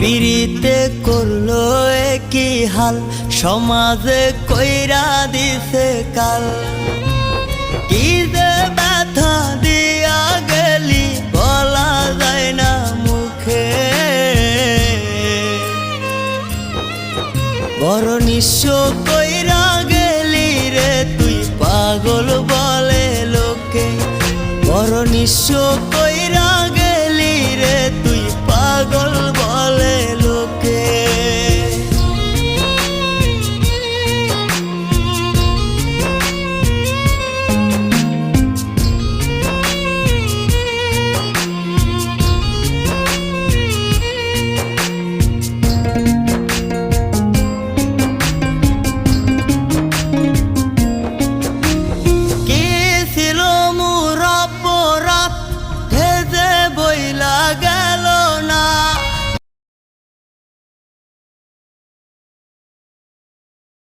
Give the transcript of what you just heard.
পিরিতে করলো কি হাল, সমাজে কইরা দিছে কাল। কি যে ব্যথা দিয়া গেলি বলা যায় না মুখে, বড় নিঃস্ব কইরা গেলি রে তুই পাগল বলে লোকে, বড় নিঃস্ব কইরা